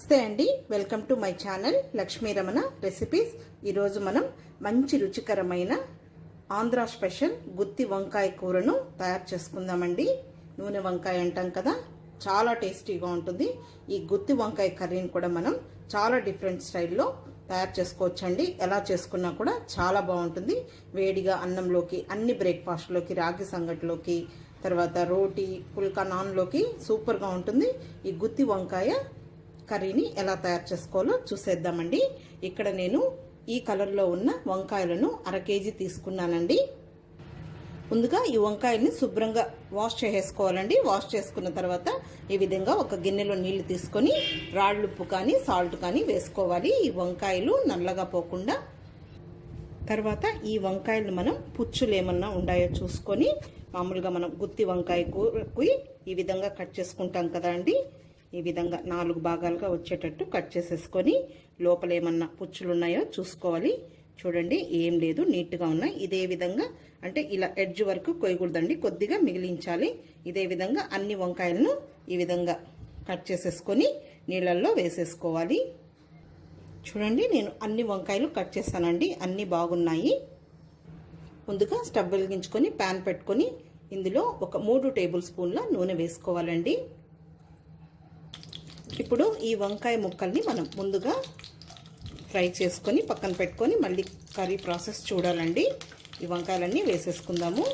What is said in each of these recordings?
నమస్తే అండి, welcome to my channel Lakshmi Ramana recipes. ఈరోజు మనం మంచి రుచికరమైన ఆంధ్ర స్పెషల్ గుత్తి వంకాయ కూరను తయారు చేసుకుందామండి. నూనె వంకాయ అంటాం కదా, చాలా టేస్టీగా ఉంటుంది. ఈ గుత్తి వంకాయ కర్రీని కూడా మనం చాలా డిఫరెంట్ స్టైల్లో తయారు చేసుకోవచ్చండి. ఎలా చేసుకున్నా కూడా చాలా బాగుంటుంది. వేడిగా అన్నంలోకి, అన్ని బ్రేక్ఫాస్ట్లోకి, రాగి సంగటిలోకి, తర్వాత రోటీ, పుల్కా, నాన్లోకి సూపర్గా ఉంటుంది. ఈ గుత్తి వంకాయ కర్రీని ఎలా తయారు చేసుకోవాలో చూసేద్దామండి. ఇక్కడ నేను ఈ కలర్లో ఉన్న వంకాయలను 1/2 కేజీ తీసుకున్నానండి. ముందుగా ఈ వంకాయల్ని శుభ్రంగా వాష్ చేసేసుకోవాలండి. వాష్ చేసుకున్న తర్వాత ఈ విధంగా ఒక గిన్నెలో నీళ్లు తీసుకొని రాళ్ళుప్పు కానీ సాల్ట్ కానీ వేసుకోవాలి, ఈ వంకాయలు నల్లగా పోకుండా. తర్వాత ఈ వంకాయలు మనం పుచ్చులు ఏమన్నా ఉన్నాయో చూసుకొని, మామూలుగా మనం గుత్తి వంకాయ కూరకి ఈ విధంగా కట్ చేసుకుంటాం కదా అండి, ఈ విధంగా 4 భాగాలుగా వచ్చేటట్టు కట్ చేసేసుకొని లోపల ఏమన్నా పుచ్చులు ఉన్నాయో చూసుకోవాలి. చూడండి, ఏం లేదు, నీట్గా ఉన్నాయి. ఇదే విధంగా అంటే ఇలా ఎడ్జ్ వరకు కొయ్యకూడదండి, కొద్దిగా మిగిలించాలి. ఇదే విధంగా అన్ని వంకాయలను ఈ విధంగా కట్ చేసేసుకొని నీళ్ళల్లో వేసేసుకోవాలి. చూడండి, నేను అన్ని వంకాయలు కట్ చేశానండి, అన్నీ బాగున్నాయి. ముందుగా స్టవ్ వెలిగించుకొని ప్యాన్ పెట్టుకొని ఇందులో ఒక 3 టేబుల్ స్పూన్ల నూనె వేసుకోవాలండి. ఇప్పుడు ఈ వంకాయ ముక్కల్ని మనం ముందుగా ఫ్రై చేసుకొని పక్కన పెట్టుకొని మళ్ళీ కర్రీ ప్రాసెస్ చూడాలండి. ఈ వంకాయలన్నీ వేసేసుకుందాము.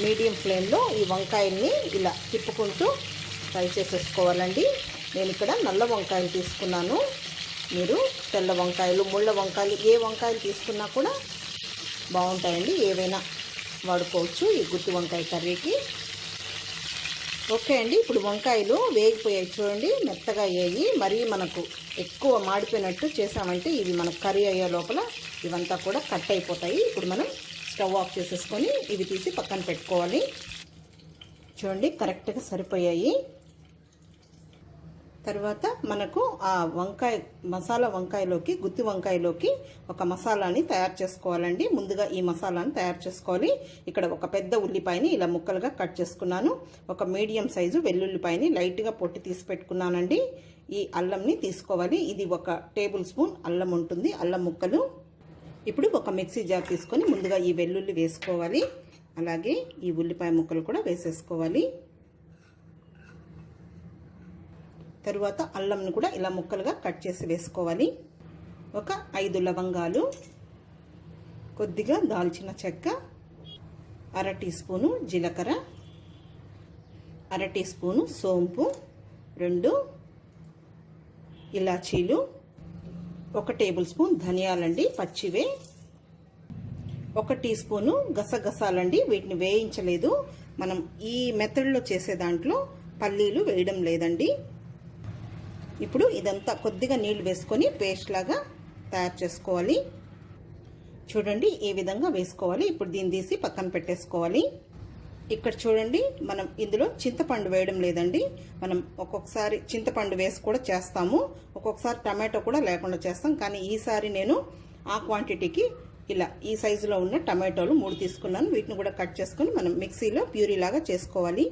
మీడియం ఫ్లేమ్లో ఈ వంకాయల్ని ఇలా తిప్పుకుంటూ ఫ్రై చేసేసుకోవాలండి. నేను ఇక్కడ నల్ల వంకాయలు తీసుకున్నాను. మీరు తెల్ల వంకాయలు, ముళ్ళ వంకాయలు, ఏ వంకాయలు తీసుకున్నా కూడా బాగుంటాయండి. ఏవైనా వాడుకోవచ్చు ఈ గుత్తి వంకాయ కర్రీకి. ఓకే అండి, ఇప్పుడు వంకాయలు వేగిపోయాయి. చూడండి, మెత్తగా అయ్యాయి. మరీ మనకు ఎక్కువ మాడిపోయినట్టు చేసామంటే ఇవి మనకు కర్రీ అయ్యే లోపల ఇవంతా కూడా కట్ అయిపోతాయి. ఇప్పుడు మనం స్టవ్ ఆఫ్ చేసేసుకొని ఇవి తీసి పక్కన పెట్టుకోవాలి. చూడండి, కరెక్ట్గా సరిపోయాయి. తర్వాత మనకు ఆ వంకాయ మసాలా వంకాయలోకి, గుత్తి వంకాయలోకి ఒక మసాలాని తయారు చేసుకోవాలండి. ముందుగా ఈ మసాలాని తయారు చేసుకోవాలి. ఇక్కడ ఒక పెద్ద ఉల్లిపాయని ఇలా ముక్కలుగా కట్ చేసుకున్నాను. ఒక మీడియం సైజు వెల్లుల్లిపాయని లైట్గా పొట్టి తీసి పెట్టుకున్నానండి. ఈ అల్లంని తీసుకోవాలి. ఇది 1 టేబుల్ స్పూన్ అల్లం ఉంటుంది, అల్లం ముక్కలు. ఇప్పుడు ఒక మిక్సీ జార్ తీసుకొని ముందుగా ఈ వెల్లుల్లి వేసుకోవాలి. అలాగే ఈ ఉల్లిపాయ ముక్కలు కూడా వేసేసుకోవాలి. తరువాత అల్లంను కూడా ఇలా ముక్కలుగా కట్ చేసి వేసుకోవాలి. ఒక 5 లవంగాలు, కొద్దిగా దాల్చిన చెక్క, 1/2 టీ స్పూను జీలకర్ర, 1/2 టీ స్పూను సోంపు, 2 ఇలాచీలు, 1 టేబుల్ స్పూన్ ధనియాలండి పచ్చివే, 1 టీ స్పూను గసగసాలండి. వీటిని వేయించలేదు, మనం ఈ మెథడ్లో చేసే దాంట్లో పల్లీలు వేయడం లేదండి. ఇప్పుడు ఇదంతా కొద్దిగా నీళ్లు వేసుకొని పేస్ట్ లాగా తయారు చేసుకోవాలి. చూడండి, ఈ విధంగా వేసుకోవాలి. ఇప్పుడు దీన్ని తీసి పక్కన పెట్టేసుకోవాలి. ఇక్కడ చూడండి, మనం ఇందులో చింతపండు వేయడం లేదండి. మనం ఒక్కొక్కసారి చింతపండు వేసి కూడా చేస్తాము, ఒక్కొక్కసారి టమాటో కూడా లేకుండా చేస్తాం. కానీ ఈసారి నేను ఆ క్వాంటిటీకి ఇలా ఈ సైజులో ఉన్న టమాటోలు 3 తీసుకున్నాను. వీటిని కూడా కట్ చేసుకొని మనం మిక్సీలో ప్యూరీ లాగా చేసుకోవాలి.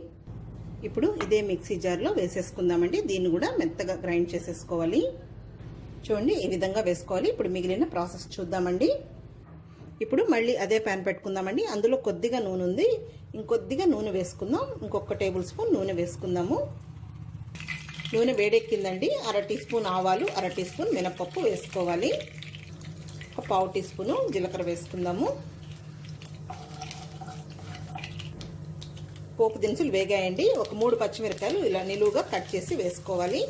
ఇప్పుడు ఇదే మిక్సీ జార్లో వేసేసుకుందామండి. దీన్ని కూడా మెత్తగా గ్రైండ్ చేసేసుకోవాలి. చూడండి, ఈ విధంగా వేసుకోవాలి. ఇప్పుడు మిగిలిన ప్రాసెస్ చూద్దామండి. ఇప్పుడు మళ్ళీ అదే ప్యాన్ పెట్టుకుందామండి. అందులో కొద్దిగా నూనె ఉంది, ఇంకొద్దిగా నూనె వేసుకుందాం. ఇంకొక టేబుల్ స్పూన్ నూనె వేసుకుందాము. నూనె వేడెక్కిందండి. 1/2 టీ స్పూన్ ఆవాలు, 1/2 టీ స్పూన్ మినపప్పు వేసుకోవాలి. ఒక 1/4 టీ స్పూను జీలకర్ర వేసుకుందాము. పోపు దినుసులు వేగాయండి. ఒక 3 పచ్చిమిరపకాయలు ఇలా నిలువుగా కట్ చేసి వేసుకోవాలి.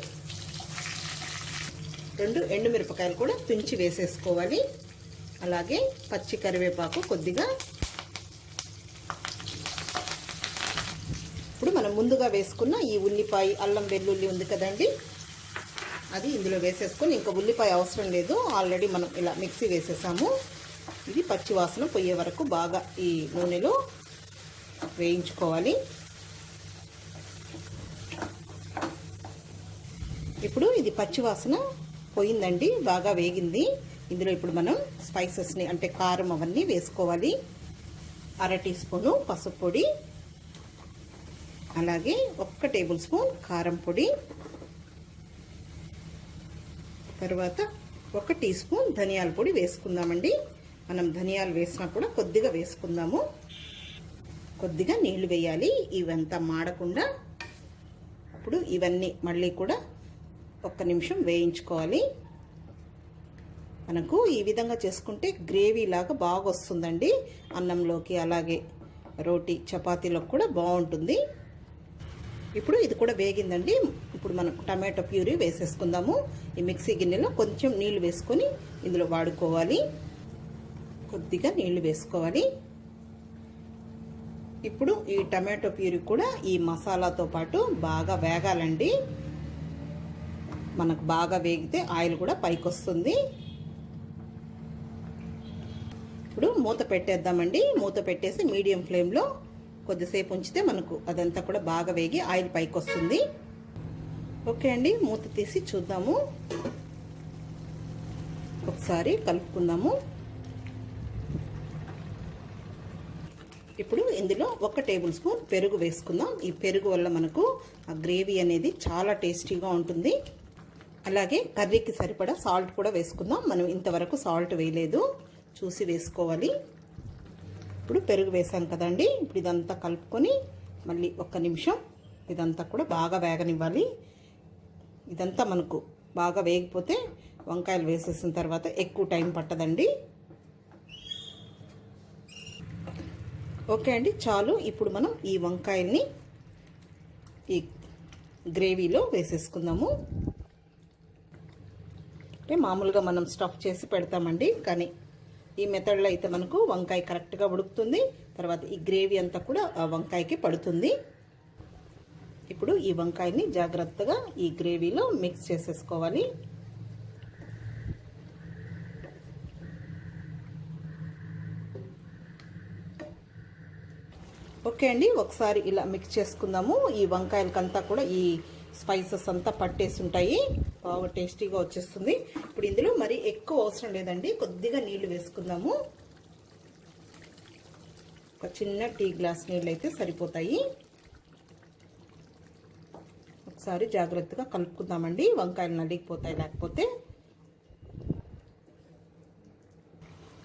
2 ఎండుమిరపకాయలు కూడా తుంచి వేసేసుకోవాలి. అలాగే పచ్చి కరివేపాకు కొద్దిగా. ఇప్పుడు మనం ముందుగా వేసుకున్న ఈ ఉల్లిపాయ, అల్లం వెల్లుల్లి ఉంది కదండి, అది ఇందులో వేసేసుకొని, ఇంకా ఉల్లిపాయ అవసరం లేదు, ఆల్రెడీ మనం ఇలా మిక్సీ వేసేసాము. ఇది పచ్చి వాసన పోయే వరకు బాగా ఈ నూనెలో వేయించుకోవాలి. ఇప్పుడు ఇది పచ్చి వాసన పోయిందండి, బాగా వేగింది. ఇందులో ఇప్పుడు మనం స్పైసెస్ని అంటే కారం అవన్నీ వేసుకోవాలి. 1/2 టీ స్పూను పసుపు పొడి, అలాగే 1 టేబుల్ స్పూన్ కారం పొడి, తర్వాత 1 టీ స్పూన్ ధనియాల పొడి వేసుకుందామండి. మనం ధనియాలు వేసినా కూడా కొద్దిగా వేసుకుందాము. కొద్దిగా నీళ్లు వేయాలి ఇవంతా మాడకుండా. ఇప్పుడు ఇవన్నీ మళ్ళీ కూడా 1 నిమిషం వేయించుకోవాలి. మనకు ఈ విధంగా చేసుకుంటే గ్రేవీ లాగా బాగా వస్తుందండి. అన్నంలోకి అలాగే రోటీ చపాతీలోకి కూడా బాగుంటుంది. ఇప్పుడు ఇది కూడా వేగిందండి. ఇప్పుడు మనం టమాటో ప్యూరీ వేసేసుకుందాము. ఈ మిక్సీ గిన్నెలో కొంచెం నీళ్లు వేసుకొని ఇందులో వాడుకోవాలి. కొద్దిగా నీళ్లు వేసుకోవాలి. ఇప్పుడు ఈ టమాటో ప్యూరీ కూడా ఈ మసాలాతో పాటు బాగా వేగాలండి. మనకు బాగా వేగితే ఆయిల్ కూడా పైకి వస్తుంది. ఇప్పుడు మూత పెట్టేద్దామండి. మూత పెట్టేసి మీడియం ఫ్లేమ్లో కొద్దిసేపు ఉంచితే మనకు అదంతా కూడా బాగా వేగి ఆయిల్ పైకి వస్తుంది. ఓకే అండి, మూత తీసి చూద్దాము. ఒకసారి కలుపుకుందాము. ఇప్పుడు ఇందులో 1 టేబుల్ స్పూన్ పెరుగు వేసుకుందాం. ఈ పెరుగు వల్ల మనకు ఆ గ్రేవీ అనేది చాలా టేస్టీగా ఉంటుంది. అలాగే కర్రీకి సరిపడా సాల్ట్ కూడా వేసుకుందాం. మనం ఇంతవరకు సాల్ట్ వేయలేదు, చూసి వేసుకోవాలి. ఇప్పుడు పెరుగు వేసాం కదండి. ఇప్పుడు ఇదంతా కలుపుకొని మళ్ళీ 1 నిమిషం ఇదంతా కూడా బాగా వేగనివ్వాలి. ఇదంతా మనకు బాగా వేగిపోతే వంకాయలు వేసేసిన తర్వాత ఎక్కువ టైం పట్టదండి. ఓకే అండి, చాలు. ఇప్పుడు మనం ఈ వంకాయల్ని ఈ గ్రేవీలో వేసేసుకుందాము. అంటే మామూలుగా మనం స్టఫ్ చేసి పెడతామండి, కానీ ఈ మెథడ్లో అయితే మనకు వంకాయ కరెక్ట్గా ఉడుకుతుంది. తర్వాత ఈ గ్రేవీ అంతా కూడా ఆ వంకాయకి పడుతుంది. ఇప్పుడు ఈ వంకాయని జాగ్రత్తగా ఈ గ్రేవీలో మిక్స్ చేసేసుకోవాలి. ఓకే అండి, ఒకసారి ఇలా మిక్స్ చేసుకుందాము. ఈ వంకాయలకంతా కూడా ఈ స్పైసెస్ అంతా పట్టేసి ఉంటాయి, బాగా టేస్టీగా వచ్చేస్తుంది. ఇప్పుడు ఇందులో మరి ఎక్కువ అవసరం లేదండి, కొద్దిగా నీళ్లు వేసుకుందాము. ఒక చిన్న టీ గ్లాస్ నీళ్ళు అయితే సరిపోతాయి. ఒకసారి జాగ్రత్తగా కలుపుకుందామండి, వంకాయలు నలిగిపోతాయి లేకపోతే.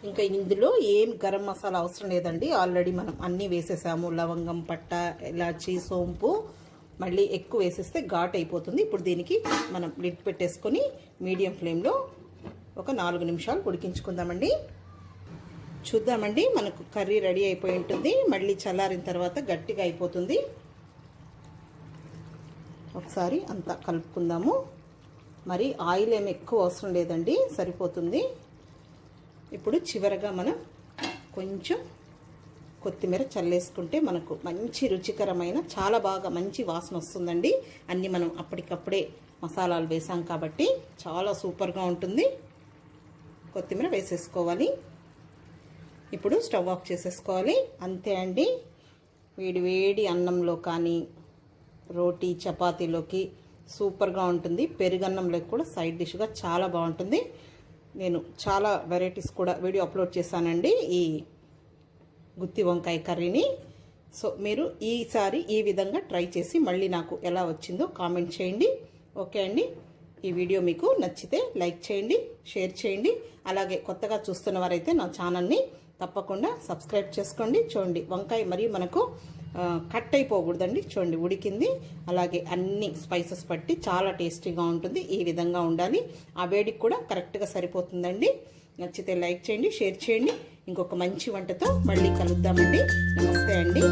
ఇంకా ఇందులో ఏం గరం మసాలా అవసరం లేదండి, ఆల్రెడీ మనం అన్నీ వేసేసాము. లవంగం, పట్ట, ఇలాచి, సోంపు. మళ్ళీ ఎక్కువ వేసేస్తే ఘాట్ అయిపోతుంది. ఇప్పుడు దీనికి మనం లిడ్ పెట్టేసుకొని మీడియం ఫ్లేమ్లో ఒక 4 నిమిషాలు ఉడికించుకుందామండి. చూద్దామండి, మనకు కర్రీ రెడీ అయిపోయి ఉంటుంది. మళ్ళీ చల్లారిన తర్వాత గట్టిగా అయిపోతుంది. ఒకసారి అంతా కలుపుకుందాము. మరి ఆయిల్ ఏమి ఎక్కువ అవసరం లేదండి, సరిపోతుంది. ఇప్పుడు చివరగా మనం కొంచెం కొత్తిమీర చల్లేసుకుంటే మనకు మంచి రుచికరమైన చాలా బాగా మంచి వాసన వస్తుందండి. అన్నీ మనం అప్పటికప్పుడే మసాలాలు వేసాం కాబట్టి చాలా సూపర్గా ఉంటుంది. కొత్తిమీర వేసేసుకోవాలి. ఇప్పుడు స్టవ్ ఆఫ్ చేసేసుకోవాలి. అంతే అండి, వేడి వేడి అన్నంలో కానీ రోటీ చపాతీలోకి సూపర్గా ఉంటుంది. పెరుగన్నంలోకి కూడా సైడ్ డిష్గా చాలా బాగుంటుంది. నేను చాలా వెరైటీస్ కూడా వీడియో అప్లోడ్ చేశానండి ఈ గుత్తి వంకాయ కర్రీని. సో మీరు ఈసారి ఈ విధంగా ట్రై చేసి మళ్ళీ నాకు ఎలా వచ్చిందో కామెంట్ చేయండి. ఓకే అండి, ఈ వీడియో మీకు నచ్చితే లైక్ చేయండి, షేర్ చేయండి. అలాగే కొత్తగా చూస్తున్న వారైతే నా ఛానల్ని తప్పకుండా సబ్స్క్రైబ్ చేసుకోండి. చూడండి, వంకాయ మరి మనకు కట్ అయిపోకూడదండి. చూడండి, ఉడికింది. అలాగే అన్ని స్పైసెస్ పట్టి చాలా టేస్టీగా ఉంటుంది. ఈ విధంగా ఉండాలి. ఆ వేడికి కూడా కరెక్ట్గా సరిపోతుందండి. నచ్చితే లైక్ చేయండి, షేర్ చేయండి. ఇంకొక మంచి వంటతో మళ్ళీ కలుద్దామండి. నమస్తే అండి.